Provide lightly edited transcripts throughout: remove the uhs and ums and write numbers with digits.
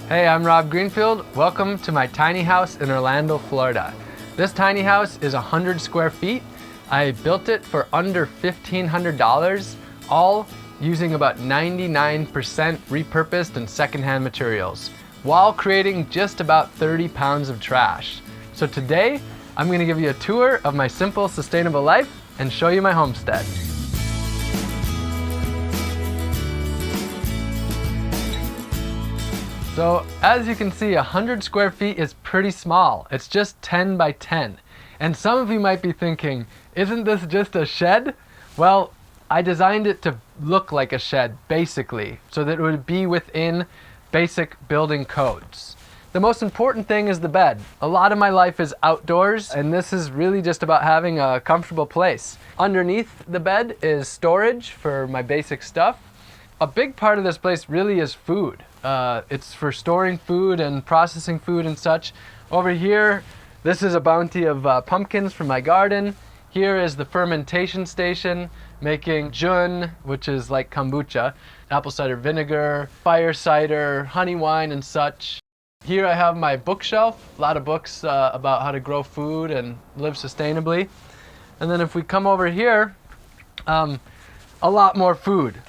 Hey, I'm Rob Greenfield. Welcome to my tiny house in Orlando, Florida. This tiny house is 100 square feet. I built it for under $1,500, all using about 99% repurposed and secondhand materials, while creating just about 30 pounds of trash. So today, I'm going to give you a tour of my simple, sustainable life and show you my homestead. So as you can see, 100 square feet is pretty small. It's just 10 by 10. And some of you might be thinking, isn't this just a shed? Well, I designed it to look like a shed, basically, so that it would be within basic building codes. The most important thing is the bed. A lot of my life is outdoors, and this is really just about having a comfortable place. Underneath the bed is storage for my basic stuff. A big part of this place really is food. It's for storing food and processing food and such. Over here, this is a bounty of pumpkins from my garden. Here is the fermentation station, making jun, which is like kombucha, apple cider vinegar, fire cider, honey wine and such. Here I have my bookshelf, a lot of books about how to grow food and live sustainably. And then if we come over here, a lot more food.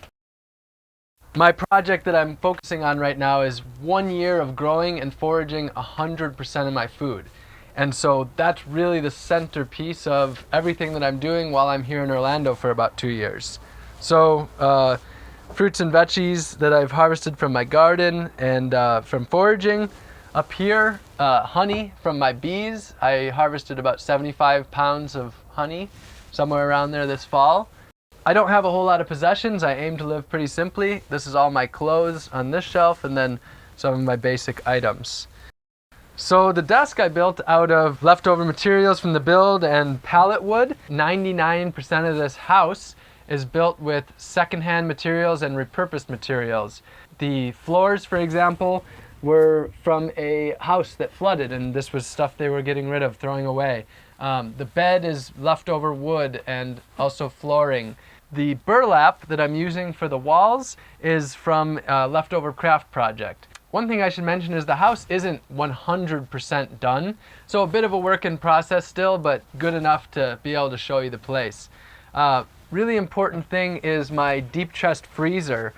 My project that I'm focusing on right now is 1 year of growing and foraging 100% of my food. And so that's really the centerpiece of everything that I'm doing while I'm here in Orlando for about 2 years. So fruits and veggies that I've harvested from my garden and from foraging. Up here, honey from my bees. I harvested about 75 pounds of honey, somewhere around there this fall. I don't have a whole lot of possessions. I aim to live pretty simply. This is all my clothes on this shelf and then some of my basic items. So the desk I built out of leftover materials from the build and pallet wood. 99% of this house is built with secondhand materials and repurposed materials. The floors, for example, were from a house that flooded, and this was stuff they were getting rid of, throwing away. The bed is leftover wood and also flooring. The burlap that I'm using for the walls is from a leftover craft project. One thing I should mention is the house isn't 100% done, so a bit of a work in process still, but good enough to be able to show you the place. Really important thing is my deep chest freezer.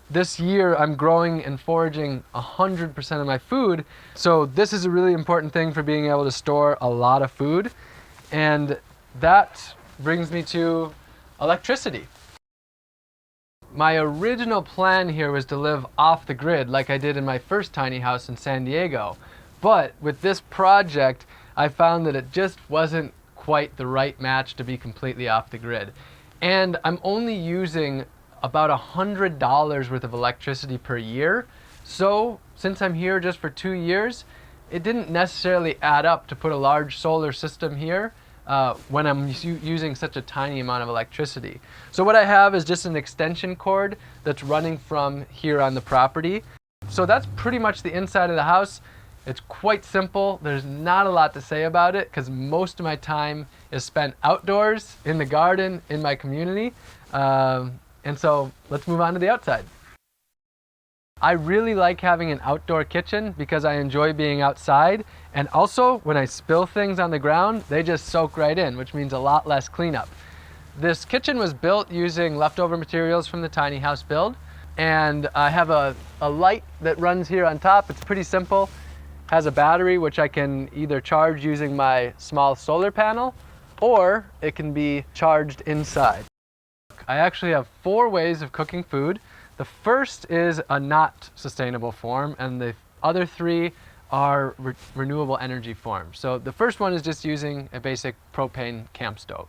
This year I'm growing and foraging 100% of my food, so this is a really important thing for being able to store a lot of food. And that brings me to electricity. My original plan here was to live off the grid like I did in my first tiny house in San Diego. But with this project, I found that it just wasn't quite the right match to be completely off the grid. And I'm only using about $100 worth of electricity per year. So since I'm here just for 2 years, it didn't necessarily add up to put a large solar system here when I'm using such a tiny amount of electricity. So what I have is just an extension cord that's running from here on the property. So that's pretty much the inside of the house. It's quite simple. There's not a lot to say about it because most of my time is spent outdoors, in the garden, in my community. And so let's move on to the outside. I really like having an outdoor kitchen because I enjoy being outside. And also when I spill things on the ground, they just soak right in, which means a lot less cleanup. This kitchen was built using leftover materials from the tiny house build. And I have a light that runs here on top. It's pretty simple. Has a battery which I can either charge using my small solar panel or it can be charged inside. I actually have 4 ways of cooking food. The first is a not sustainable form, and the other 3 are renewable energy forms. So the first one is just using a basic propane camp stove.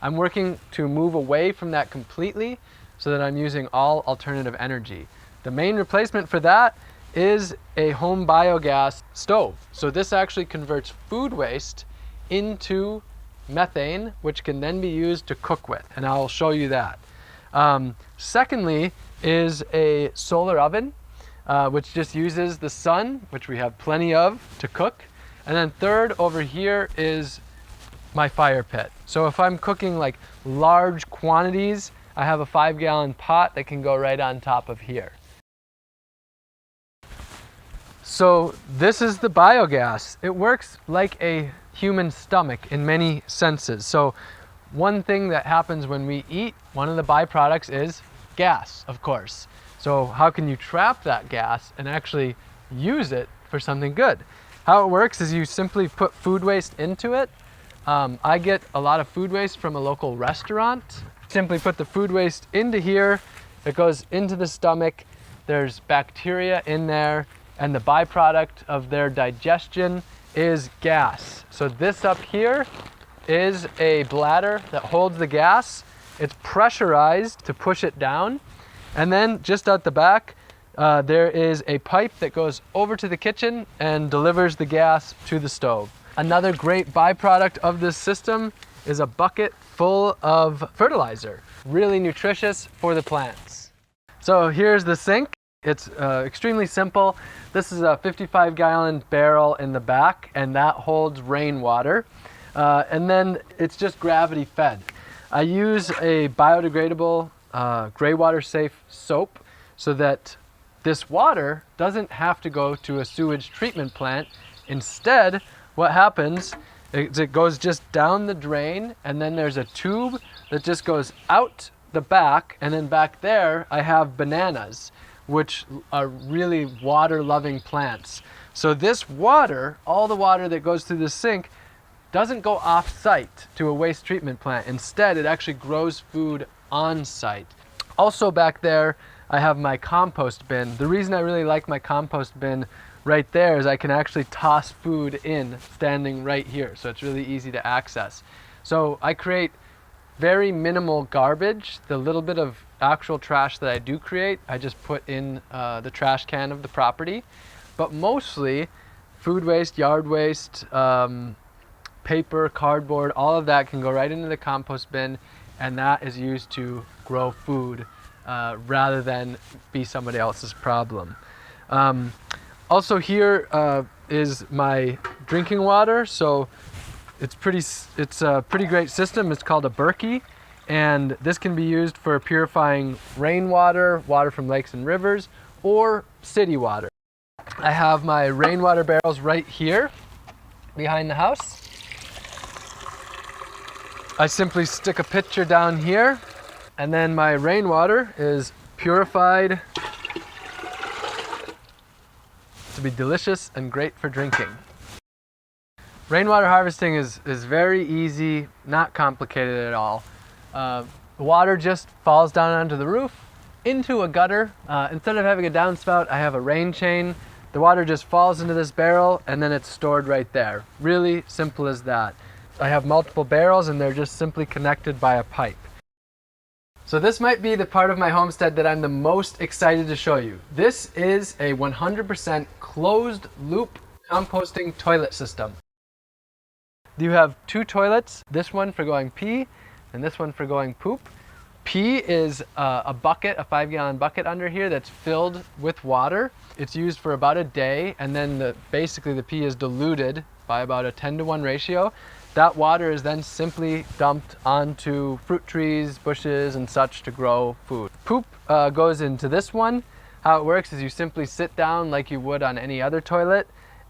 I'm working to move away from that completely so that I'm using all alternative energy. The main replacement for that is a home biogas stove. So this actually converts food waste into methane, which can then be used to cook with, and I'll show you that. Secondly is a solar oven, which just uses the sun, which we have plenty of, to cook. And then third over here is my fire pit. So if I'm cooking like large quantities, I have a 5-gallon pot that can go right on top of here. So this is the biogas. It works like a human stomach in many senses. So one thing that happens when we eat, one of the byproducts is gas, of course. So how can you trap that gas and actually use it for something good? How it works is you simply put food waste into it. I get a lot of food waste from a local restaurant. Simply put the food waste into here. It goes into the stomach. There's bacteria in there, and the byproduct of their digestion is gas. So this up here is a bladder that holds the gas. It's pressurized to push it down. And then just out the back, there is a pipe that goes over to the kitchen and delivers the gas to the stove. Another great byproduct of this system is a bucket full of fertilizer, really nutritious for the plants. So here's the sink. It's extremely simple. This is a 55-gallon barrel in the back, and that holds rainwater. And then it's just gravity fed. I use a biodegradable gray water safe soap so that this water doesn't have to go to a sewage treatment plant. Instead, what happens is it goes just down the drain, and then there's a tube that just goes out the back, and then back there I have bananas, which are really water-loving plants. So this water, all the water that goes through the sink, doesn't go off-site to a waste treatment plant. Instead, it actually grows food on-site. Also back there, I have my compost bin. The reason I really like my compost bin right there is I can actually toss food in standing right here. So it's really easy to access. So I create very minimal garbage. The little bit of actual trash that I do create, I just put in the trash can of the property. But mostly food waste, yard waste, paper, cardboard, all of that can go right into the compost bin, and that is used to grow food rather than be somebody else's problem. Also here is my drinking water. So it's a pretty great system. It's called a Berkey, and this can be used for purifying rainwater, water from lakes and rivers, or city water. I have my rainwater barrels right here behind the house. I simply stick a pitcher down here, and then my rainwater is purified to be delicious and great for drinking. Rainwater harvesting is very easy, not complicated at all. The water just falls down onto the roof, into a gutter. Instead of having a downspout, I have a rain chain. The water just falls into this barrel, and then it's stored right there. Really simple as that. I have multiple barrels, and they're just simply connected by a pipe. So this might be the part of my homestead that I'm the most excited to show you. This is a 100% closed loop composting toilet system. You have two toilets, this one for going pee and this one for going poop. Pee is a bucket, a 5-gallon bucket under here that's filled with water. It's used for about a day, and then basically the pee is diluted by about a 10-to-1 ratio. That water is then simply dumped onto fruit trees, bushes, and such to grow food. Poop goes into this one. How it works is you simply sit down like you would on any other toilet.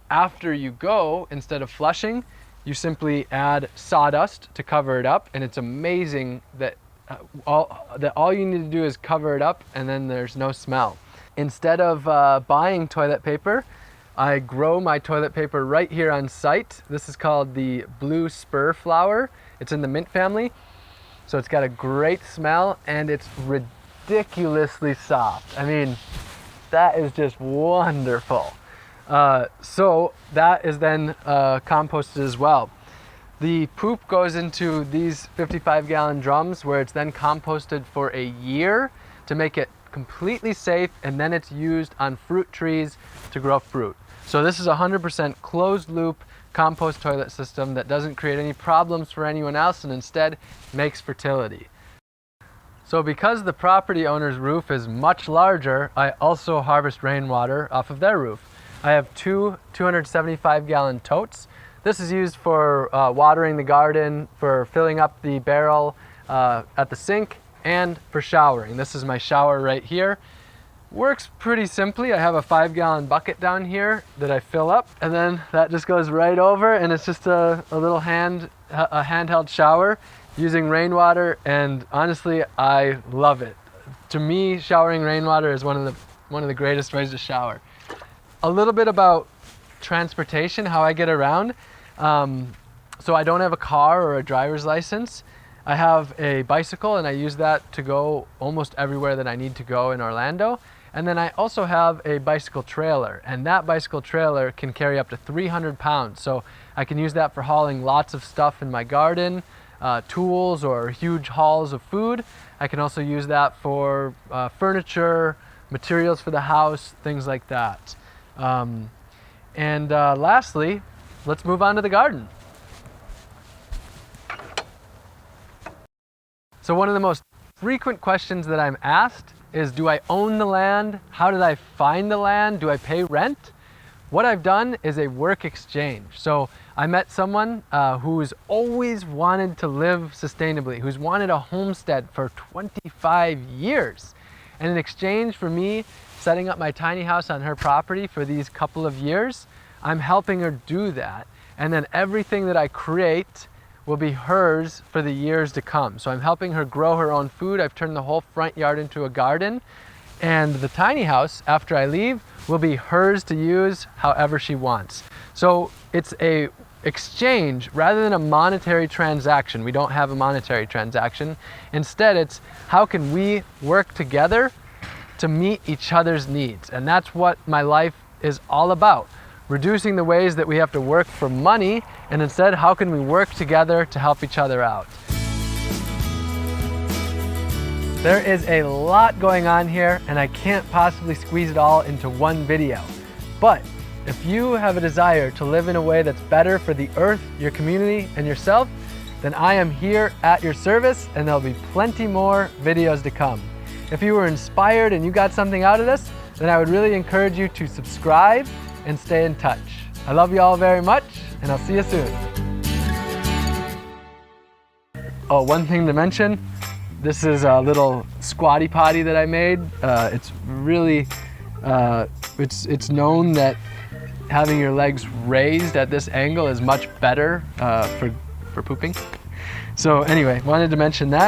After you go, instead of flushing, you simply add sawdust to cover it up, and it's amazing that all you need to do is cover it up, and then there's no smell. Instead of buying toilet paper, I grow my toilet paper right here on site. This is called the blue spur flower. It's in the mint family. So it's got a great smell, and it's ridiculously soft. I mean, that is just wonderful. So that is then composted as well. The poop goes into these 55-gallon drums, where it's then composted for a year to make it completely safe, and then it's used on fruit trees to grow fruit. So this is a 100% closed loop compost toilet system that doesn't create any problems for anyone else, and instead makes fertility. So because the property owner's roof is much larger, I also harvest rainwater off of their roof. I have two 275-gallon totes. This is used for watering the garden, for filling up the barrel at the sink, and for showering. This is my shower right here. works pretty simply. I have a 5-gallon bucket down here that I fill up, and then that just goes right over, and it's just a little handheld shower using rainwater, and honestly, I love it. To me, showering rainwater is one of the greatest ways to shower. A little bit about transportation, how I get around. So I don't have a car or a driver's license. I have a bicycle, and I use that to go almost everywhere that I need to go in Orlando. And then I also have a bicycle trailer, and that bicycle trailer can carry up to 300 pounds. So I can use that for hauling lots of stuff in my garden, tools or huge hauls of food. I can also use that for furniture, materials for the house, things like that. Lastly, let's move on to the garden. So one of the most frequent questions that I'm asked is, do I own the land? How did I find the land? Do I pay rent? What I've done is a work exchange. So I met someone who's always wanted to live sustainably, who's wanted a homestead for 25 years. And in exchange for me setting up my tiny house on her property for these couple of years, I'm helping her do that. And then everything that I create will be hers for the years to come. So I'm helping her grow her own food. I've turned the whole front yard into a garden. And the tiny house, after I leave, will be hers to use however she wants. So it's a exchange rather than a monetary transaction. We don't have a monetary transaction. Instead, it's how can we work together to meet each other's needs? And that's what my life is all about. Reducing the ways that we have to work for money, and instead, how can we work together to help each other out? There is a lot going on here, and I can't possibly squeeze it all into one video. But if you have a desire to live in a way that's better for the earth, your community, and yourself, then I am here at your service, and there'll be plenty more videos to come. If you were inspired and you got something out of this, then I would really encourage you to subscribe and stay in touch. I love you all very much, and I'll see you soon. Oh, one thing to mention, this is a little squatty potty that I made. It's really, it's known that having your legs raised at this angle is much better for pooping. So anyway, wanted to mention that.